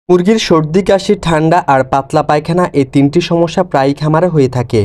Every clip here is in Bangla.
মুরগির সর্দি কাশি ঠান্ডা আর পাতলা পায়খানা এই তিনটি সমস্যা প্রায়ই খামারে হয়ে থাকে।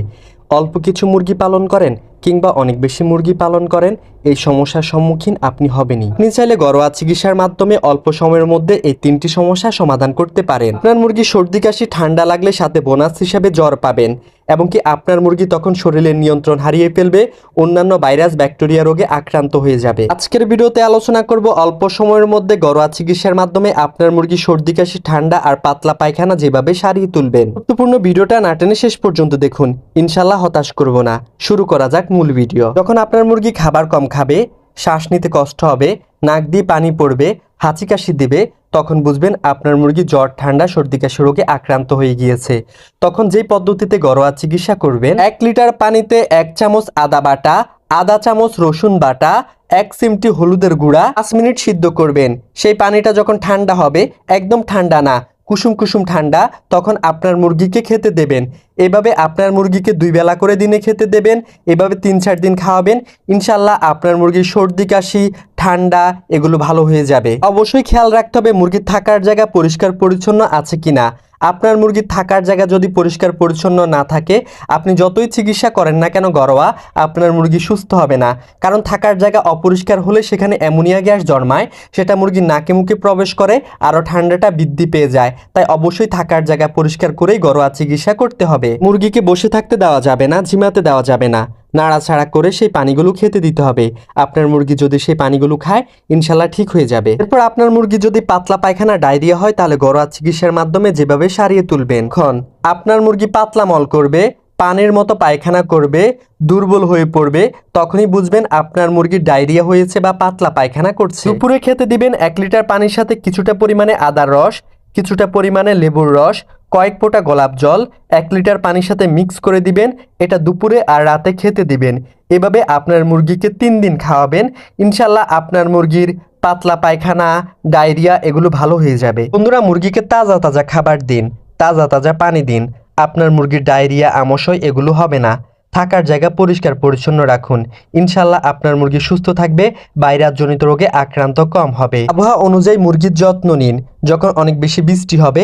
অল্প কিছু মুরগি পালন করেন কিংবা অনেক বেশি মুরগি পালন করেন, এই সমস্যার সম্মুখীন আপনি হবেনই। আপনি চাইলে ঘরোয়া চিকিৎসার মাধ্যমে অল্প সময়ের মধ্যে এই তিনটি সমস্যা সমাধান করতে পারেন। আপনার মুরগি সর্দি কাশি ঠান্ডা লাগলে সাথে বোনাস হিসাবে জ্বর পাবেন, এবং কি আপনার মুরগি তখন শরীরের নিয়ন্ত্রণ হারিয়ে ফেলবে, অন্যান্য ভাইরাস ব্যাকটেরিয়া রোগে আক্রান্ত হয়ে যাবে। আজকের ভিডিওতে আলোচনা করব অল্প সময়ের মধ্যে ঘরোয়া চিকিৎসার মাধ্যমে আপনার মুরগি সর্দি কাশি ঠান্ডা আর পাতলা পায়খানা যেভাবে সারিয়ে তুলবেন। গুরুত্বপূর্ণ ভিডিওটা না টেনে শেষ পর্যন্ত দেখুন, ইনশাল্লাহ হতাশ করব না। শুরু করা যাক মূল ভিডিও। যখন আপনার মুরগি খাবার কম খাবে, শ্বাস নিতে কষ্ট হবে, নাক দিয়ে পানি পড়বে, হাঁচি কাশি দিবে, তখন বুঝবেন আপনার মুরগি জ্বর ঠান্ডা সর্দি কাশি রোগে আক্রান্ত হয়ে গিয়েছে। তখন যেই পদ্ধতিতে ঘরোয়া চিকিৎসা করবেন, 1 লিটার পানিতে 1 চামচ আদা বাটা, আধা চামচ রসুন বাটা, 1 চিমটি হলুদের গুঁড়া 5 মিনিট সিদ্ধ করবেন। সেই পানিটা যখন ঠান্ডা হবে, একদম ঠান্ডা না, কুসুম কুসুম ঠান্ডা, তখন আপনার মুরগিকে খেতে দেবেন। এভাবে আপনার মুরগিকে 2 বেলা করে দিনে খেতে দেবেন। এভাবে 3-4 দিন খাওয়াবেন। ইনশাল্লাহ আপনার মুরগির সর্দি কাশি ঠান্ডা এগুলো ভালো হয়ে যাবে। অবশ্যই খেয়াল রাখতে হবে মুরগির থাকার জায়গা পরিষ্কার পরিচ্ছন্ন আছে কিনা। আপনার মুরগির থাকার জায়গা যদি পরিষ্কার পরিচ্ছন্ন না থাকে, আপনি যতই চিকিৎসা করেন না কেন ঘরোয়া, আপনার মুরগি সুস্থ হবে না। কারণ থাকার জায়গা অপরিষ্কার হলে সেখানে অ্যামোনিয়া গ্যাস জন্মায়, সেটা মুরগির নাকে মুখে প্রবেশ করে, আরও ঠান্ডাটা বৃদ্ধি পেয়ে যায়। তাই অবশ্যই থাকার জায়গা পরিষ্কার করেই ঘরোয়া চিকিৎসা করতে হবে। মুরগিকে বসে থাকতে দেওয়া যাবে না, ঝিমাতে দেওয়া যাবে না, নাড়াচাড়া করে সেই পানিগুলো খেতে দিতে হবে। আপনার মুরগি যদি সেই পানিগুলো খায়, ইনশাল্লাহ ঠিক হয়ে যাবে। এরপর আপনার মুরগি যদি পাতলা পায়খানা ডায়রিয়া হয়, তাহলে ঘরোয়া চিকিৎসার মাধ্যমে যেভাবে সারিয়ে তুলবেন। এখন আপনার মুরগি পাতলা মল করবে, পানির মতো পায়খানা করবে, দুর্বল হয়ে পড়বে, তখনই বুঝবেন আপনার মুরগির ডায়রিয়া হয়েছে বা পাতলা পায়খানা করছে। দুপুরে খেতে দিবেন 1 লিটার পানির সাথে কিছুটা পরিমাণে আদার রস, কিছুটা পরিমাণে লেবুর রস, কয়েক ফোঁটা গোলাপ জল 1 লিটার পানির সাথে মিক্স করে দিবেন। এটা দুপুরে আর রাতে খেতে দিবেন। এভাবে আপনার মুরগিকে 3 দিন খাওয়াবেন। ইনশাল্লাহ আপনার মুরগির পাতলা পায়খানা, ডায়রিয়া এগুলো ভালো হয়ে যাবে। বন্ধুরা, মুরগিকে তাজা তাজা খাবার দিন, তাজা তাজা পানি দিন। আপনার মুরগির ডায়রিয়া, আমাশয় এগুলো হবে না। থাকার জায়গা পরিষ্কার পরিচ্ছন্ন রাখুন। ইনশাল্লাহ আপনার মুরগি সুস্থ থাকবে, ভাইরাসজনিত রোগে আক্রান্ত কম হবে। আবহাওয়া অনুযায়ী মুরগির যত্ন নিন। যখন অনেক বেশি বৃষ্টি হবে